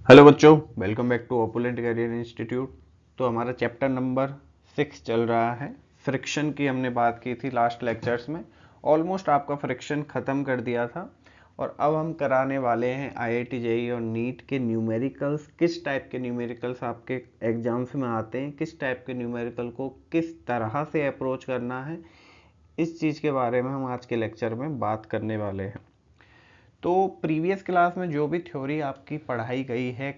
Hello बच्चों, welcome back to Opulent Career Institute. तो हमारा चैप्टर नंबर 6 चल रहा है। फ्रिक्शन की हमने बात की थी लास्ट लेक्चर्स में। ऑलमोस्ट आपका फ्रिक्शन ख़त्म कर दिया था और अब हम कराने वाले हैं आईआईटी जेईई और नीट के न्यूमेरिकल्स। किस टाइप के न्यूमेरिकल्स आपके एग्जाम्स में आते हैं, किस टाइप के न्यूमेरिकल को किस तरह से अप्रोच करना है, इस चीज़ के बारे में हम आज के लेक्चर में बात करने वाले हैं। तो प्रीवियस क्लास में जो भी थ्योरी आपकी पढ़ाई गई है,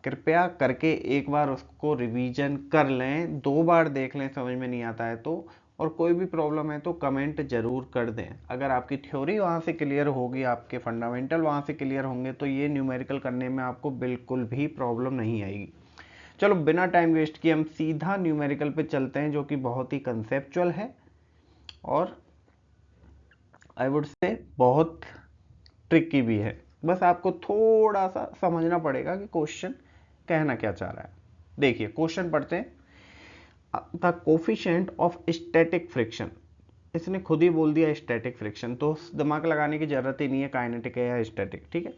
कृपया करके एक बार उसको रिवीजन कर लें, 2 बार देख लें समझ में नहीं आता है तो। और कोई भी प्रॉब्लम है तो कमेंट जरूर कर दें। अगर आपकी थ्योरी वहाँ से क्लियर होगी, आपके फंडामेंटल वहाँ से क्लियर होंगे, तो ये न्यूमेरिकल करने में आपको बिल्कुल भी प्रॉब्लम नहीं आएगी। चलो बिना टाइम वेस्ट किए हम सीधा न्यूमेरिकल पे चलते हैं, जो कि बहुत ही कंसेप्चुअल है और आई वुड से बहुत ट्रिकी भी है। बस आपको थोड़ा सा समझना पड़ेगा कि क्वेश्चन कहना क्या चाह रहा है। देखिए क्वेश्चन पढ़ते हैं। The coefficient of static friction, इसने खुद ही बोल दिया स्टैटिक फ्रिक्शन, तो दिमाग लगाने की जरूरत ही नहीं है काइनेटिक है या स्टैटिक। ठीक है,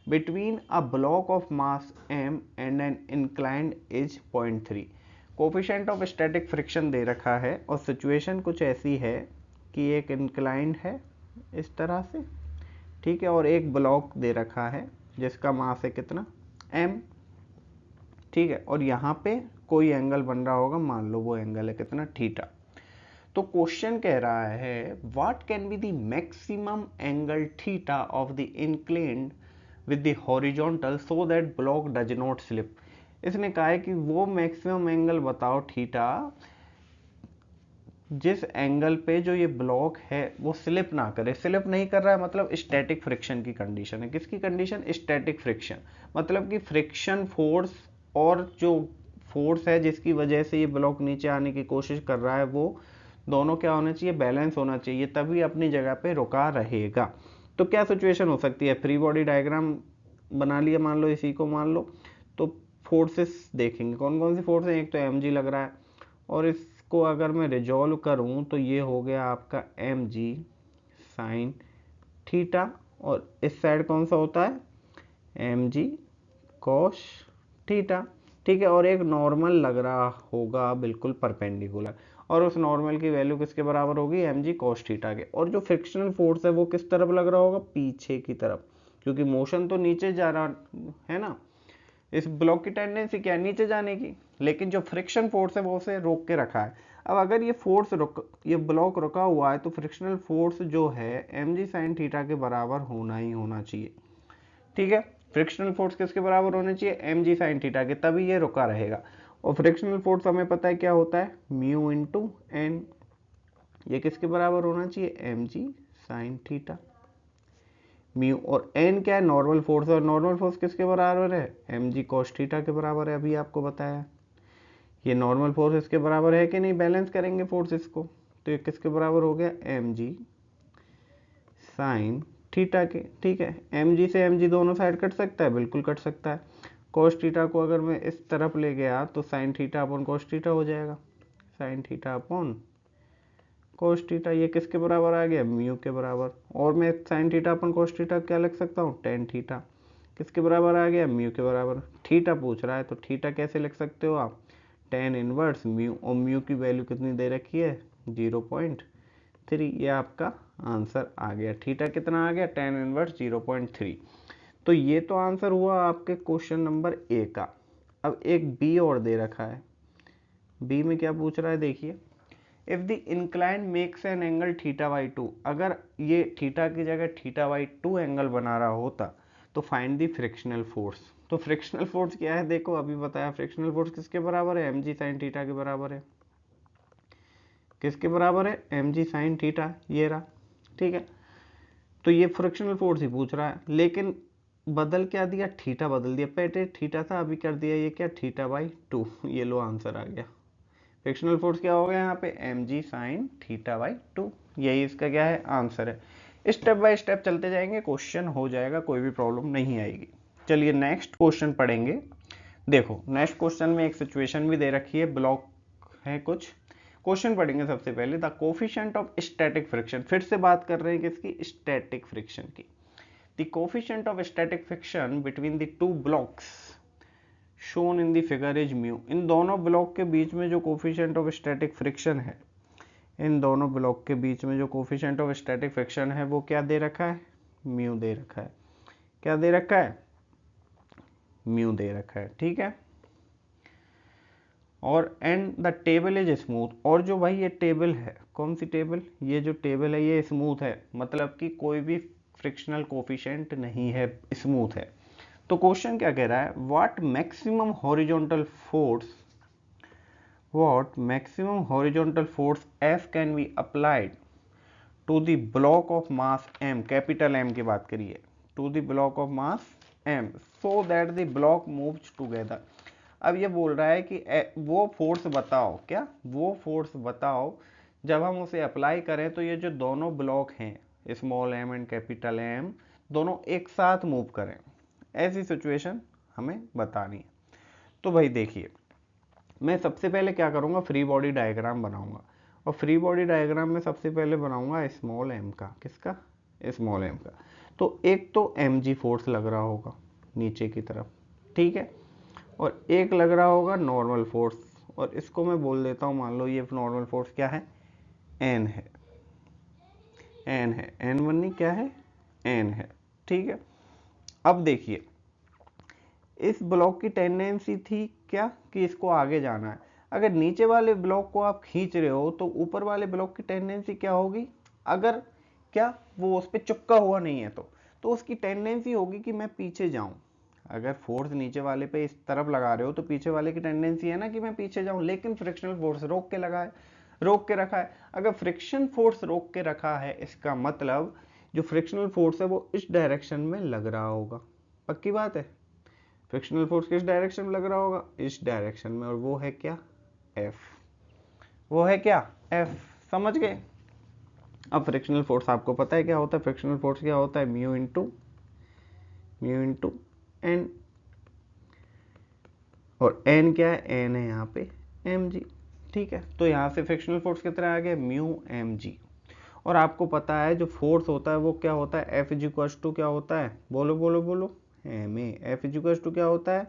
between a block of mass m and an inclined is 0.3। Coefficient of static friction दे रखा है और सिचुएशन कुछ ऐसी है कि एक इंक्लाइंड है इस तरह से, ठीक है, और एक ब्लॉक दे रखा है जिसका मास है कितना m, ठीक है, और यहाँ पे कोई एंगल बन रहा होगा, मान लो वो एंगल है कितना थीटा। तो क्वेश्चन कह रहा है what can be the maximum angle theta of the inclined with the horizontal so that block does not slip. इसने कहा है कि वो मैक्सिमम एंगल बताओ थीटा जिस एंगल पे जो ये ब्लॉक है वो स्लिप ना करे। स्लिप नहीं कर रहा है मतलब स्टैटिक फ्रिक्शन की कंडीशन है। किसकी कंडीशन? Static friction. मतलब कि फ्रिक्शन फोर्स और जो फोर्स है जिसकी वजह से ये ब्लॉक नीचे आने की कोशिश कर रहा है, वो दोनों क्या होना चाहिए? बैलेंस होना चाहिए, तभी अपनी जगह पे रुका रहेगा। तो क्या सिचुएशन हो सकती है? फ्री बॉडी डायग्राम बना लिया, मान लो इसी को मान लो। तो फोर्सेस देखेंगे कौन कौन सी फोर्स है। एक तो एम जी लग रहा है, और इसको अगर मैं रिजॉल्व करूं तो ये हो गया आपका एम जी साइन थीटा, और इस साइड कौन सा होता है? M g cos theta. ठीक है, और एक नॉर्मल लग रहा होगा बिल्कुल परपेंडिकुलर, और उस नॉर्मल की वैल्यू किसके बराबर होगी? एम जी कॉस थीटा के। और जो फ्रिक्शनल फोर्स है वो किस तरफ लग रहा होगा? पीछे की तरफ, क्योंकि मोशन तो नीचे जा रहा है ना। इस ब्लॉक की टेंडेंसी क्या है? नीचे जाने की, लेकिन जो फ्रिक्शन फोर्स है वो उसे रोक के रखा है। अब अगर ये ब्लॉक रुका हुआ है तो फ्रिक्शनल फोर्स जो है एम जी साइन थीटा के बराबर होना ही होना चाहिए। ठीक है, फ्रिक्शनल फोर्स किसके बराबर होने चाहिए? एम जी साइन थीटा के, तभी ये रुका रहेगा। और फ्रिक्शनल फोर्स हमें पता है क्या होता है? Mu into N. ये किसके बराबर होना चाहिए? M g sine theta. Mu और एन क्या है? नॉर्मल फोर्स, और नॉर्मल फोर्स किसके बराबर है? एम जी कॉस थीटा के बराबर है, अभी आपको बताया। ये नॉर्मल फोर्स इसके बराबर है कि नहीं? बैलेंस करेंगे फोर्सेस को, तो ये किसके बराबर हो गया? एम जी साइन थीटा के। ठीक है, एम जी से एम जी दोनों साइड कट सकता है, बिल्कुल कट सकता है। कॉस थीटा को अगर मैं इस तरफ ले गया तो sine theta upon cos theta हो जाएगा। Sine theta upon cos theta, ये किसके बराबर आ गया? म्यू के बराबर। और मैं साइन थीटा अपन कॉस थीटा क्या लिख सकता हूँ? Tan theta. किसके बराबर आ गया? म्यू के बराबर। थीटा पूछ रहा है तो थीटा कैसे लिख सकते हो आप? टेन इनवर्स म्यू, और म्यू की वैल्यू कितनी दे रखी है? 0.3। ये आपका आंसर आ गया। थीटा कितना आ गया? Tan inverse 0.3। तो ये तो आंसर हुआ आपके क्वेश्चन नंबर ए का। अब एक बी और दे रखा है। बी में क्या पूछ रहा है देखिए, if the incline makes an angle theta by to, अगर ये थीटा की जगह थीटा बाई टू एंगल बना रहा होता तो फाइंड द फ्रिक्शनल फोर्स। तो फ्रिक्शनल फोर्स क्या है? देखो अभी बताया, फ्रिक्शनल फोर्स किसके बराबर है? एम जी साइन थीटा के बराबर है। किसके बराबर है? एम जी साइन थीटा, ये रहा। ठीक है, तो ये फ्रिक्शनल फोर्स ही पूछ रहा है, लेकिन बदल क्या दिया? थीटा बदल दिया। पहले थीटा था, अभी कर दिया ये क्या? Theta by to. ये लो आंसर आ गया। फ्रिक्शनल फोर्स क्या हो गया यहाँ पे? M g sine theta by two. यही इसका क्या है? आंसर है। स्टेप बाय स्टेप चलते जाएंगे, क्वेश्चन हो जाएगा, कोई भी प्रॉब्लम नहीं आएगी। चलिए नेक्स्ट क्वेश्चन पढ़ेंगे। देखो नेक्स्ट क्वेश्चन में एक सिचुएशन भी दे रखी है, ब्लॉक है कुछ। क्वेश्चन पढ़ेंगे सबसे पहले, the coefficient of static friction. फिर से बात कर रहे हैं किसकी? स्टैटिक फ्रिक्शन की। The coefficient of static friction between the two blocks shown in the figure is mu. इन दोनों ब्लॉक के बीच में जो कोफिशिएंट ऑफ स्टैटिक फ्रिक्शन है, इन दोनों ब्लॉक के बीच में जो कोफिशिएंट ऑफ स्टैटिक फ्रिक्शन है वो क्या दे रखा है, म्यू दे रखा है। क्या दे रखा है, म्यू दे रखा है, ठीक है। और and the table is smooth, और जो भाई ये टेबल है, कौन सी टेबल, ये जो टेबल है ये स्मूथ है, मतलब कि कोई भी फ्रिक्शनल कोफिशिएंट नहीं है, स्मूथ है। तो क्वेश्चन क्या कह रहा है, what maximum horizontal force, what maximum horizontal force F can be applied to the block of mass M, capital M की बात करिए, to the block of mass M so that the block moves together. अब ये बोल रहा है कि वो फोर्स बताओ, क्या वो फोर्स बताओ जब हम उसे अप्लाई करें तो ये जो दोनों ब्लॉक हैं small m and capital M दोनों एक साथ मूव करें, ऐसी सिचुएशन हमें बतानी है। तो भाई देखिए, मैं सबसे पहले क्या करूँगा, फ्री बॉडी डायग्राम बनाऊंगा, और फ्री बॉडी डायग्राम में सबसे पहले बनाऊंगा स्मॉल m का, किसका, स्मॉल m का। तो एक तो mg फोर्स लग रहा होगा नीचे की तरफ, ठीक है, और एक लग रहा होगा नॉर्मल फोर्स, और इसको मैं बोल देता हूँ, मान लो ये नॉर्मल फोर्स क्या है, n है, n है, n1 नहीं क्या है, n है, ठीक है। अब देखिए, इस ब्लॉक की टेंडेंसी थी क्या कि इसको आगे जाना है, अगर नीचे वाले ब्लॉक को आप खींच रहे हो तो ऊपर वाले ब्लॉक की टेंडेंसी क्या होगी, अगर क्या वो उस पर चिपका हुआ नहीं है तो उसकी टेंडेंसी होगी कि मैं पीछे जाऊं। अगर फोर्स नीचे वाले पे इस तरफ लगा रहे हो तो पीछे वाले की टेंडेंसी है ना कि मैं पीछे जाऊं, लेकिन फ्रिक्शनल फोर्स रोक के लगा है, रोक के रखा है। अगर फ्रिक्शन फोर्स रोक के रखा है, इसका मतलब जो फ्रिक्शनल फोर्स है वो इस डायरेक्शन में लग रहा होगा, पक्की बात है। फ्रिक्शनल फोर्स किस डायरेक्शन में लग रहा होगा, इस डायरेक्शन में, और वो है क्या, F, वो है क्या, F, समझ गए। अब फ्रिक्शनल फोर्स आपको पता है क्या होता है, फ्रिक्शनल फोर्स क्या होता है, म्यू इंटू एन, और n क्या है, n है यहाँ पे mg, ठीक है। तो यहाँ से फ्रिक्शनल फोर्स कितना आ गया, म्यू mg। और आपको पता है जो फोर्स होता है वो क्या होता है, F इक्वल्स टू क्या होता है, बोलो बोलो बोलो, ma। F इक्वल्स टू क्या होता है,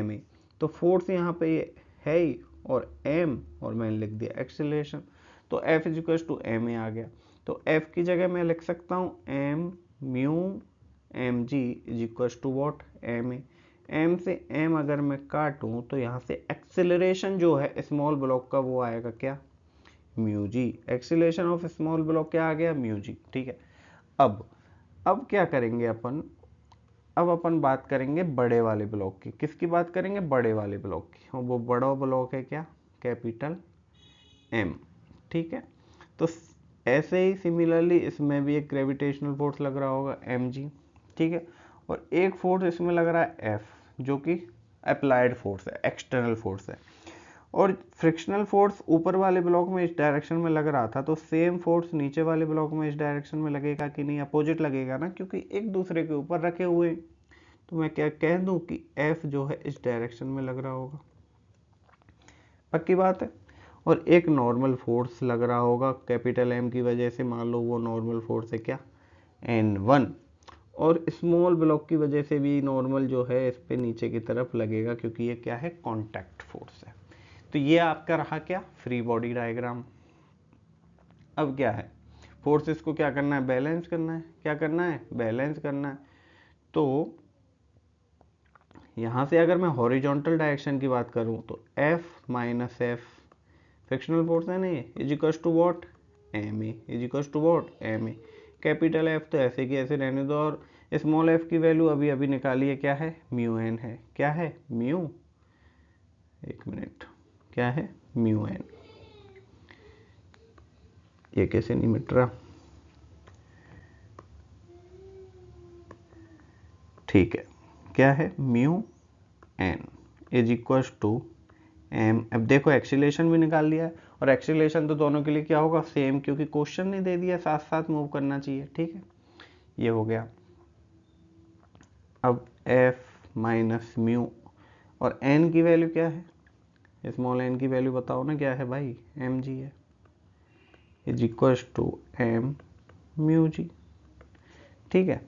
ma। तो फोर्स यहाँ पे है ही, और m, और मैंने लिख दिया एक्सेलरेशन, तो F इक्वल्स टू ma आ गया। तो F की जगह मैं लिख सकता हूँ m mu mg equals to what, ma। m से m अगर मैं काटूं तो यहाँ से एक्सेलरेशन जो है स्मॉल ब्लॉक का वो आएगा क्या, mu g. Acceleration of small block क्या आ गया, म्यू जी, ठीक है। अब क्या करेंगे अपन, अब अपन बात करेंगे बड़े वाले ब्लॉक की, किसकी बात करेंगे, बड़े वाले ब्लॉक की, और वो बड़ा ब्लॉक है क्या, कैपिटल M, ठीक है। तो ऐसे ही सिमिलरली इसमें भी एक ग्रेविटेशनल फोर्स लग रहा होगा mg, ठीक है, और एक फोर्स इसमें लग रहा है F जो कि अप्लाइड फोर्स है, एक्सटर्नल फोर्स है। और फ्रिक्शनल फोर्स ऊपर वाले ब्लॉक में इस डायरेक्शन में लग रहा था, तो सेम फोर्स नीचे वाले ब्लॉक में इस डायरेक्शन में लगेगा कि नहीं, अपोजिट लगेगा ना, क्योंकि एक दूसरे के ऊपर रखे हुए। तो मैं क्या कह दूं कि F जो है इस डायरेक्शन में लग रहा होगा, पक्की बात है। और एक नॉर्मल फोर्स लग रहा होगा कैपिटल M की वजह से, मान लो वो नॉर्मल फोर्स है क्या, N1, और स्मॉल ब्लॉक की वजह से भी नॉर्मल जो है इस पे नीचे की तरफ लगेगा, क्योंकि ये क्या है, कॉन्टैक्ट फोर्स है। तो ये आपका रहा क्या, फ्री बॉडी डायग्राम। अब क्या है, फोर्सेस को क्या करना है, बैलेंस करना है, क्या करना है, बैलेंस करना है। तो यहां से अगर मैं हॉरिजॉन्टल डायरेक्शन की बात करूं तो F minus F frictional force है ना, is equals to what, ma, is equals to what, ma। Capital F तो ऐसे की ऐसे रहने दो, और स्मॉल f की वैल्यू अभी अभी निकाली है, क्या है, म्यू n है, क्या है, म्यू, एक मिनट, क्या है, म्यू n। ये कैसे नहीं मिट रहा, ठीक है, क्या है, mu n is equals to m। अब देखो एक्सीलरेशन भी निकाल लिया है, और एक्सीलरेशन तो दोनों के लिए क्या होगा, सेम, क्योंकि क्वेश्चन नहीं दे दिया, साथ साथ मूव करना चाहिए, ठीक है। ये हो गया। अब f माइनस म्यू, और n की वैल्यू क्या है, स्मॉल n की वैल्यू बताओ ना, क्या है भाई, mg है, is equals to m mu g, ठीक है।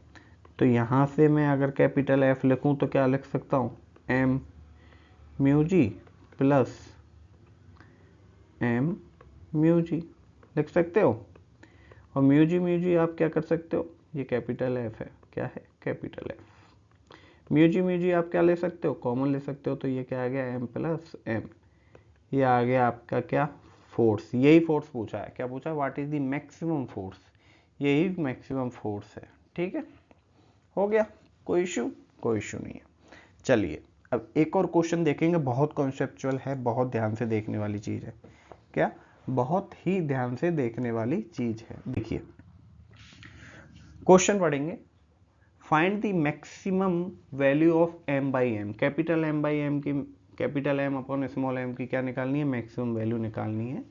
तो यहाँ से मैं अगर कैपिटल F लिखूं तो क्या लिख सकता हूँ, m म्यू जी प्लस एम म्यू जी लिख सकते हो। और म्यू जी आप क्या कर सकते हो, ये कैपिटल एफ है, क्या है कैपिटल एफ। म्यू जी आप क्या ले सकते हो, कॉमन ले सकते हो, तो ये क्या आ गया एम प्लस एम। ये आ गया आपका क्या फोर्स, यही फोर्स पूछा है, क्या पूछा what is the maximum force, यही मैक्सिमम फोर्स है। ठीक है, हो गया, कोई इशू नहीं है। चलिए अब एक और क्वेश्चन देखेंगे, बहुत कॉन्सेप्चुअल है, बहुत ध्यान से देखने वाली चीज है। क्या, बहुत ही ध्यान से देखने वाली चीज है। देखिए क्वेश्चन पढ़ेंगे, find the maximum value of m by M. Capital M by m की, capital M upon small m की क्या निकालनी है, मैक्सिमम वैल्यू निकालनी है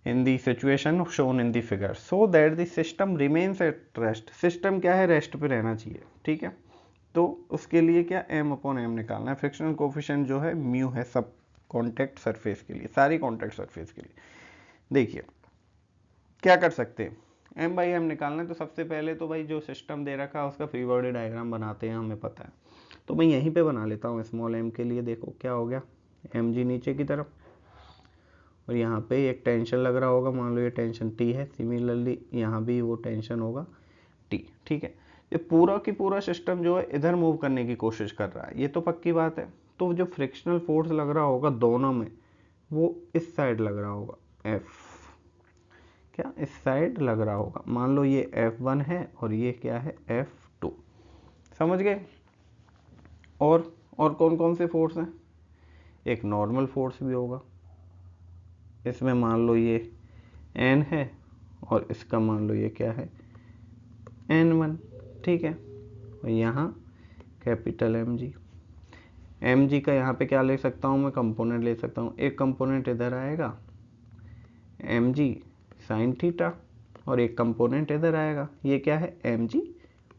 in the situation shown in the figure, so that the system remains at rest. System क्या है, rest पे रहना चाहिए। ठीक है, तो उसके लिए क्या m अपॉन एम निकालना है। फ्रिक्शनल कोफिशिएंट जो है म्यू है, सब कॉन्टैक्ट सरफेस के लिए, सारी कॉन्टैक्ट सरफेस के लिए। देखिए क्या कर सकते हैं, m बाई एम निकालना है, तो सबसे पहले तो भाई जो सिस्टम दे रखा है उसका फ्री बॉडी डायग्राम बनाते हैं, हमें पता है। तो मैं यहीं पे बना लेता हूँ स्मॉल m के लिए। देखो क्या हो गया, एम जी नीचे की तरफ, और यहाँ पे एक टेंशन लग रहा होगा, मान लो ये टेंशन टी है, सिमिलरली यहाँ भी वो टेंशन होगा टी। ठीक है, ये पूरा की पूरा सिस्टम जो है इधर मूव करने की कोशिश कर रहा है, ये तो पक्की बात है। तो जो फ्रिक्शनल फोर्स लग रहा होगा दोनों में, वो इस साइड लग रहा होगा एफ, क्या इस साइड लग रहा होगा। मान लो ये F1 है और ये क्या है F2, समझ गए। और कौन कौन से फोर्स हैं, एक नॉर्मल फोर्स भी होगा, इसमें मान लो ये N है और इसका मान लो ये क्या है N1। ठीक है, और यहाँ कैपिटल एम जी का यहाँ पे क्या ले सकता हूँ मैं, कंपोनेंट ले सकता हूँ। एक कंपोनेंट इधर आएगा एम जी साइन थीटा, और एक कंपोनेंट इधर आएगा, ये क्या है एम जी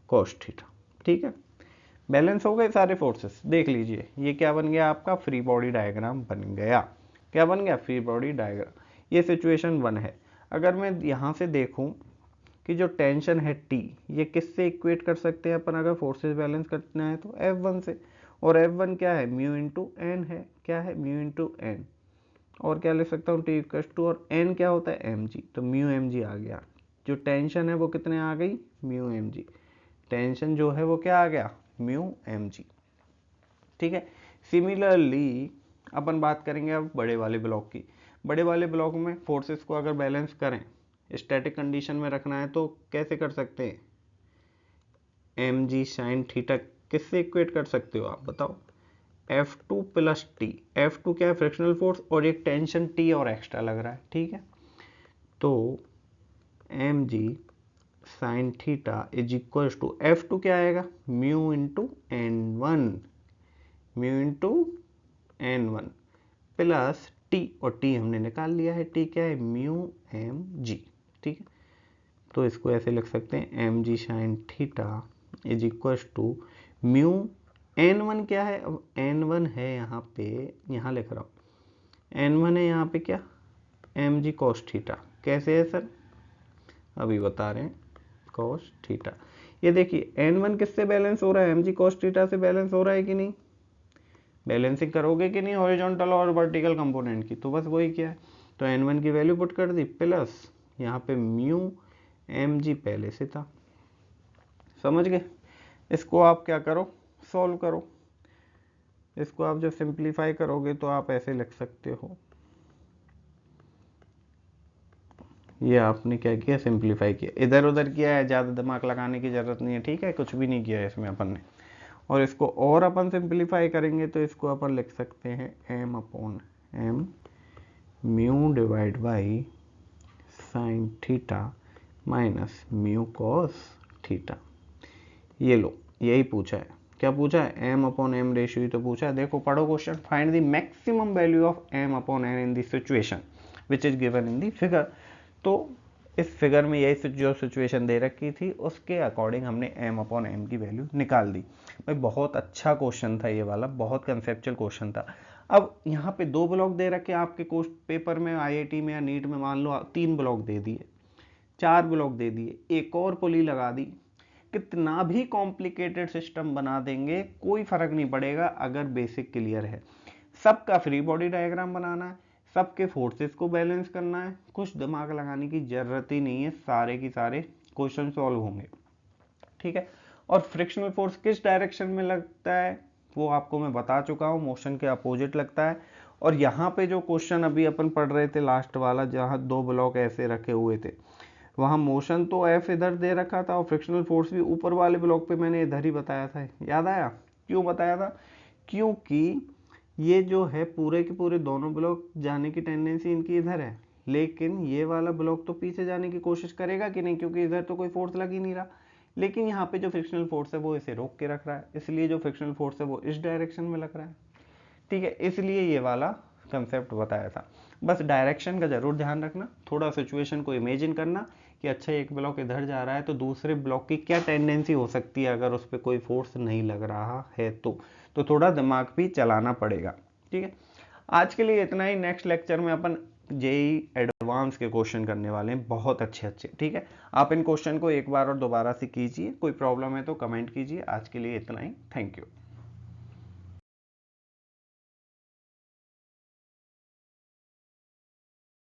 कॉस थीटा। ठीक है, बैलेंस हो गए सारे फोर्सेस। देख लीजिए ये क्या बन गया, आपका फ्री बॉडी डायग्राम बन गया। क्या बन गया, फ्री बॉडी डायग्राम। ये सिचुएशन 1 है। अगर मैं यहाँ से देखूँ कि जो टेंशन है टी, ये किससे इक्वेट कर सकते हैं अपन, अगर फोर्सेस बैलेंस करना है तो F1 से। और F1 क्या है, म्यू इंटू एन है, क्या है म्यू इंटू एन। और क्या ले सकता हूँ, टी इक्वल्स टू, और एन क्या होता है एम जी, तो म्यू एम जी आ गया। जो टेंशन है वो कितने आ गई, म्यू एम जी। टेंशन जो है वो क्या आ गया, म्यू एम जी। ठीक है, सिमिलरली अपन बात करेंगे अब बड़े वाले ब्लॉक की। बड़े वाले ब्लॉक में फोर्सेस को अगर बैलेंस करें, स्टैटिक कंडीशन में रखना है, तो कैसे कर सकते हैं, एम जी साइन थीटा किससे इक्वेट कर सकते हो आप बताओ, F2 प्लस टी। F2 क्या है, फ्रिक्शनल फोर्स, और एक टेंशन टी और एक्स्ट्रा लग रहा है। ठीक है, तो m g sine theta is equal to F2 क्या आएगा, mu into N one, mu into N one plus T, और टी हमने निकाल लिया है, टी क्या है म्यू एम जी। ठीक है, तो इसको ऐसे लिख सकते हैं m g sine theta is equal to mu N one क्या है, अब एन वन है यहाँ पे, यहाँ लिख रहा हूँ एन वन है यहाँ पे क्या, एम जी कॉस थीटा। कैसे है सर, अभी बता रहे हैं, कॉस थीटा। ये देखिए एन वन किससे बैलेंस हो रहा है, एम जी कॉस थीटा से बैलेंस हो रहा है कि नहीं, बैलेंसिंग करोगे कि नहीं हॉरिजॉन्टल और वर्टिकल कंपोनेंट की, तो बस वही किया है। तो एन वन की वैल्यू पुट कर दी, प्लस यहाँ पे म्यू एम जी पहले से था, समझ गए। इसको आप क्या करो, सॉल्व करो। इसको आप जब सिंप्लीफाई करोगे तो आप ऐसे लिख सकते हो, ये आपने क्या किया, सिंप्लीफाई किया, इधर उधर किया है, ज़्यादा दिमाग लगाने की ज़रूरत नहीं है। ठीक है, कुछ भी नहीं किया है इसमें अपन ने। और इसको और अपन सिंप्लीफाई करेंगे तो इसको अपन लिख सकते हैं M upon m mu divide by sine theta minus mu cos theta. ये लो, यही पूछा है। क्या पूछा है, एम अपॉन एम रेशियो ही तो पूछा है। देखो पढ़ो question, find the maximum value of M upon N in the situation which is given in the figure. तो इस फिगर में यही जो सिचुएशन दे रखी थी उसके अकॉर्डिंग हमने एम अपॉन एम की वैल्यू निकाल दी। भाई बहुत अच्छा क्वेश्चन था ये वाला, बहुत कंसेप्चुअल क्वेश्चन था। अब यहाँ पे 2 ब्लॉक दे रखे आपके पेपर में, आईआईटी में या नीट में, मान लो 3 ब्लॉक दे दिए, 4 ब्लॉक दे दिए, एक और पुली लगा दी, कितना भी कॉम्प्लिकेटेड सिस्टम बना देंगे कोई फर्क नहीं पड़ेगा अगर बेसिक क्लियर है। सबका फ्री बॉडी डायग्राम बनाना है, सबके फोर्सेस को बैलेंस करना है, कुछ दिमाग लगाने की जरूरत ही नहीं है, सारे की सारे क्वेश्चन सॉल्व होंगे, ठीक है। और फ्रिक्शनल फोर्स किस डायरेक्शन में लगता है वो आपको मैं बता चुका हूँ, मोशन के अपोजिट लगता है। और यहाँ पे जो क्वेश्चन अभी अपन पढ़ रहे थे लास्ट वाला, जहाँ दो ब्लॉक ऐसे रखे हुए थे, वहाँ मोशन तो एफ इधर दे रखा था और फ्रिक्शनल फोर्स भी ऊपर वाले ब्लॉक पे मैंने इधर ही बताया था, याद आया? क्यों बताया था? क्योंकि ये जो है पूरे के पूरे दोनों ब्लॉक जाने की टेंडेंसी इनकी इधर है, लेकिन ये वाला ब्लॉक तो पीछे जाने की कोशिश करेगा कि नहीं, क्योंकि इधर तो कोई फोर्स लग ही नहीं रहा। लेकिन यहाँ पे जो फ्रिक्शनल फोर्स है वो इसे रोक के रख रहा है, इसलिए जो फ्रिक्शनल फोर्स है वो इस डायरेक्शन में लग रहा है, ठीक है। इसलिए ये वाला कंसेप्ट बताया था। बस डायरेक्शन का जरूर ध्यान रखना, थोड़ा सिचुएशन को इमेजिन करना कि अच्छा एक ब्लॉक इधर जा रहा है तो दूसरे ब्लॉक की क्या टेंडेंसी हो सकती है अगर उस पर कोई फोर्स नहीं लग रहा है तो थोड़ा दिमाग भी चलाना पड़ेगा, ठीक है। आज के लिए इतना ही। नेक्स्ट लेक्चर में अपन जेई एडवांस के क्वेश्चन करने वाले हैं, बहुत अच्छे अच्छे, ठीक है। आप इन क्वेश्चन को एक बार और दोबारा से कीजिए, कोई प्रॉब्लम है तो कमेंट कीजिए। आज के लिए इतना ही, थैंक यू।